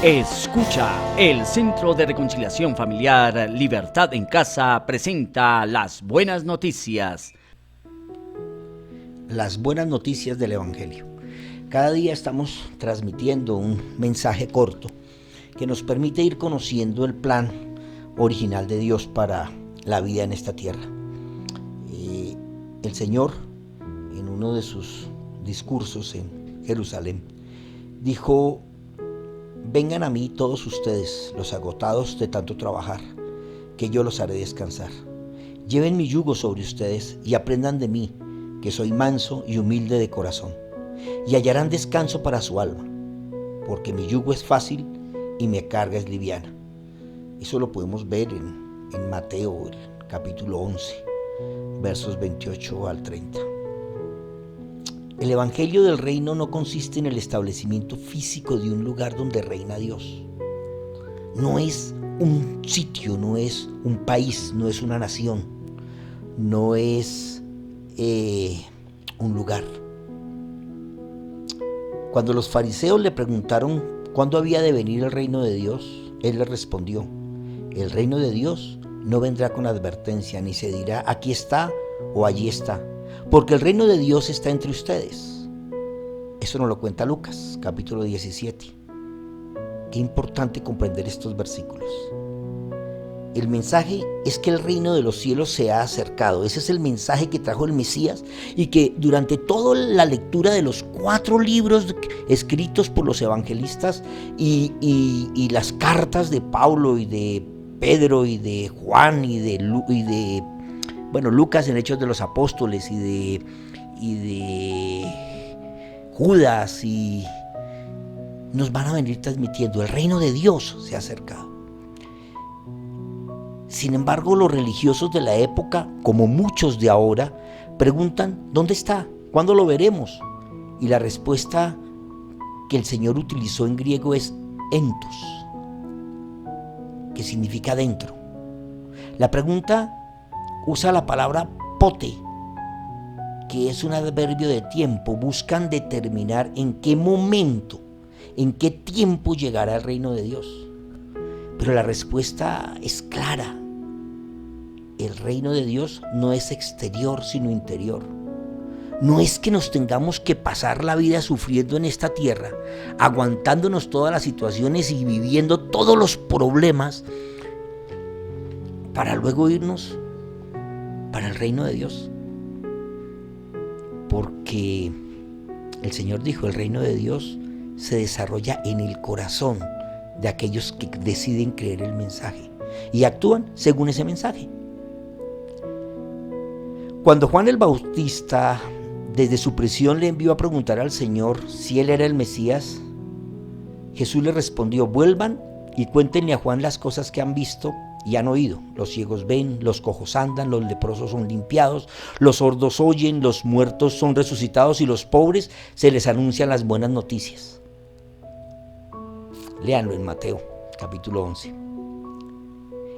Escucha, el Centro de Reconciliación Familiar Libertad en Casa presenta las buenas noticias. Las buenas noticias del Evangelio. Cada día estamos transmitiendo un mensaje corto que nos permite ir conociendo el plan original de Dios para la vida en esta tierra. El Señor, en uno de sus discursos en Jerusalén, dijo: vengan a mí todos ustedes, los agotados de tanto trabajar, que yo los haré descansar. Lleven mi yugo sobre ustedes y aprendan de mí, que soy manso y humilde de corazón, y hallarán descanso para su alma, porque mi yugo es fácil y mi carga es liviana. Eso lo podemos ver en Mateo, el capítulo 11, versos 28 al 30. El Evangelio del Reino no consiste en el establecimiento físico de un lugar donde reina Dios. No es un sitio, no es un país, no es una nación, no es un lugar. Cuando los fariseos le preguntaron cuándo había de venir el reino de Dios, él les respondió: el reino de Dios no vendrá con advertencia, ni se dirá aquí está o allí está, porque el reino de Dios está entre ustedes. Eso nos lo cuenta Lucas, capítulo 17. Qué importante comprender estos versículos. El mensaje es que el reino de los cielos se ha acercado. Ese es el mensaje que trajo el Mesías y que durante toda la lectura de los 4 libros escritos por los evangelistas y las cartas de Pablo y de Pedro y de Juan y de Lucas en Hechos de los Apóstoles y de Judas, y nos van a venir transmitiendo: el reino de Dios se ha acercado. Sin embargo, los religiosos de la época, como muchos de ahora, preguntan: ¿dónde está? ¿Cuándo lo veremos? Y la respuesta que el Señor utilizó en griego es entos, que significa dentro. La pregunta usa la palabra pote, que es un adverbio de tiempo. Buscan determinar en qué momento, en qué tiempo llegará el reino de Dios. Pero la respuesta es clara: el reino de Dios no es exterior, sino interior. No es que nos tengamos que pasar la vida sufriendo en esta tierra, aguantándonos todas las situaciones y viviendo todos los problemas, para luego irnos para el reino de Dios. Porque el Señor dijo: el reino de Dios se desarrolla en el corazón de aquellos que deciden creer el mensaje y actúan según ese mensaje. Cuando Juan el Bautista, desde su prisión, le envió a preguntar al Señor si él era el Mesías, Jesús le respondió: vuelvan y cuéntenle a Juan las cosas que han visto y han oído. Los ciegos ven, los cojos andan, los leprosos son limpiados, los sordos oyen, los muertos son resucitados y los pobres se les anuncian las buenas noticias. Léanlo en Mateo, capítulo 11.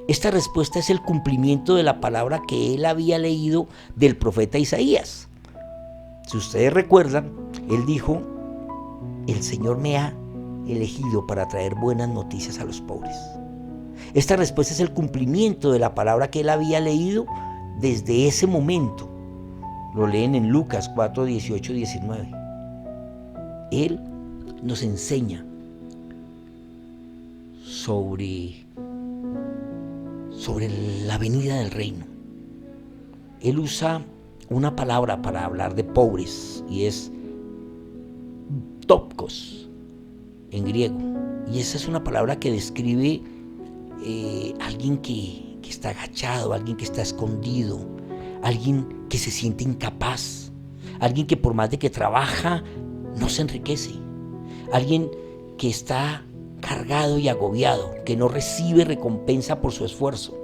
Esta respuesta es el cumplimiento de la palabra que él había leído del profeta Isaías. Si ustedes recuerdan, él dijo: el Señor me ha elegido para traer buenas noticias a los pobres. Esta respuesta es el cumplimiento de la palabra que él había leído desde ese momento. Lo leen en Lucas 4, 18 y 19. Él nos enseña sobre la venida del reino. Él usa una palabra para hablar de pobres y es topkos en griego, y esa es una palabra que describe alguien que está agachado, alguien que está escondido, alguien que se siente incapaz, alguien que por más de que trabaja no se enriquece, alguien que está cargado y agobiado, que no recibe recompensa por su esfuerzo.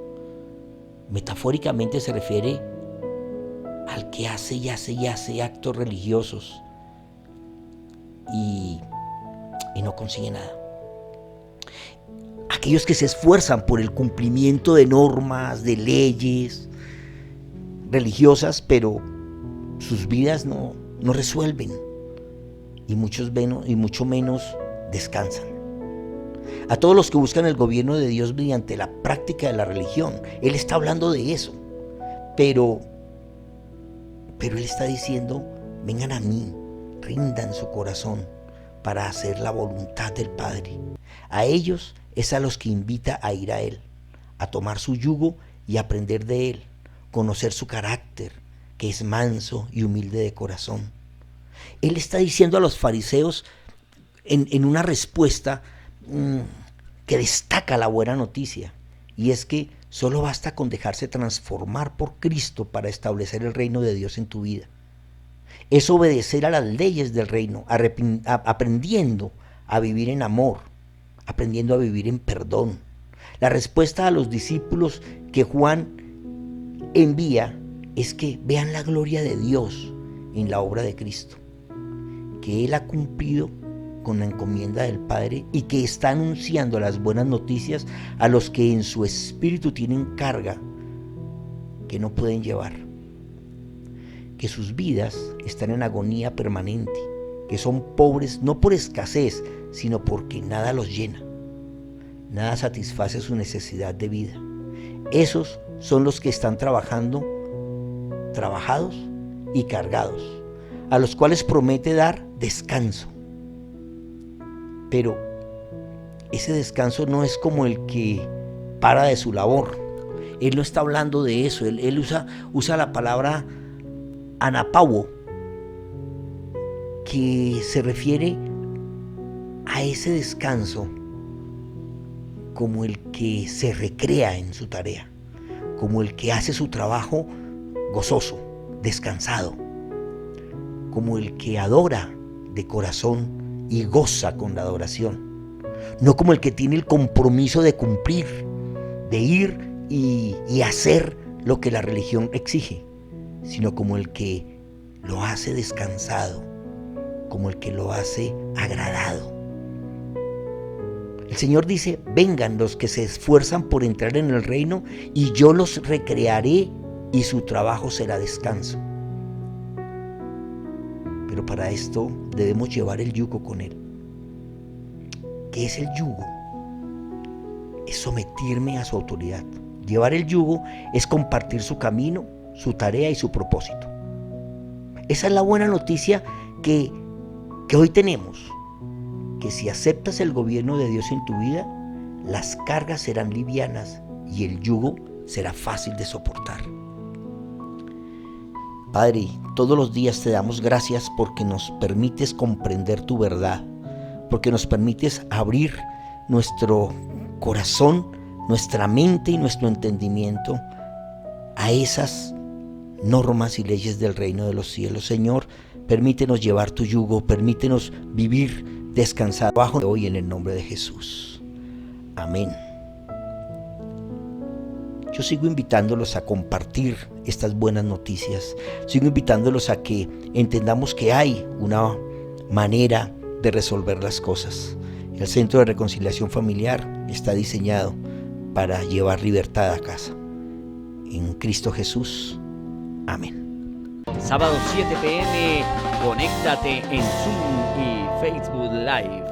Metafóricamente se refiere al que hace y hace actos religiosos y no consigue nada. Aquellos que se esfuerzan por el cumplimiento de normas, de leyes religiosas, pero sus vidas no resuelven y mucho menos descansan. a todos los que buscan el gobierno de Dios mediante la práctica de la religión. Él está hablando de eso, pero Él está diciendo, vengan a mí, rindan su corazón para hacer la voluntad del Padre. A ellos es a los que invita a ir a Él, a tomar su yugo y aprender de Él, conocer su carácter, que es manso y humilde de corazón. Él está diciendo a los fariseos en una respuesta que destaca la buena noticia, y es que solo basta con dejarse transformar por Cristo para establecer el reino de Dios en tu vida. Es obedecer a las leyes del reino, aprendiendo a vivir en amor, aprendiendo a vivir en perdón. La respuesta a los discípulos que Juan envía es que vean la gloria de Dios en la obra de Cristo, que Él ha cumplido con la encomienda del Padre y que está anunciando las buenas noticias a los que en su espíritu tienen carga que no pueden llevar, que sus vidas están en agonía permanente, que son pobres no por escasez, sino porque nada los llena, nada satisface su necesidad de vida. Esos son los que están trabajados y cargados, a los cuales promete dar descanso. Pero ese descanso no es como el que para de su labor. Él no está hablando de eso. Él usa la palabra anapauo, que se refiere a ese descanso como el que se recrea en su tarea, como el que hace su trabajo gozoso, descansado, como el que adora de corazón y goza con la adoración, no como el que tiene el compromiso de cumplir, de ir y hacer lo que la religión exige, sino como el que lo hace descansado, como el que lo hace agradado. El Señor dice, vengan los que se esfuerzan por entrar en el reino y yo los recrearé y su trabajo será descanso. Pero para esto debemos llevar el yugo con Él. ¿Qué es el yugo? Es someterme a su autoridad. Llevar el yugo es compartir su camino, su tarea y su propósito. Esa es la buena noticia que hoy tenemos. Que si aceptas el gobierno de Dios en tu vida, las cargas serán livianas y el yugo será fácil de soportar. Padre, todos los días te damos gracias porque nos permites comprender tu verdad, porque nos permites abrir nuestro corazón, nuestra mente y nuestro entendimiento a esas normas y leyes del reino de los cielos. Señor, permítenos llevar tu yugo, permítenos vivir descansado bajo de hoy en el nombre de Jesús. Amén. Yo sigo invitándolos a compartir estas buenas noticias. Sigo invitándolos a que entendamos que hay una manera de resolver las cosas. El Centro de Reconciliación Familiar está diseñado para llevar libertad a casa. En Cristo Jesús. Amén. Sábado 7 p.m. Conéctate en Zoom y Facebook Live.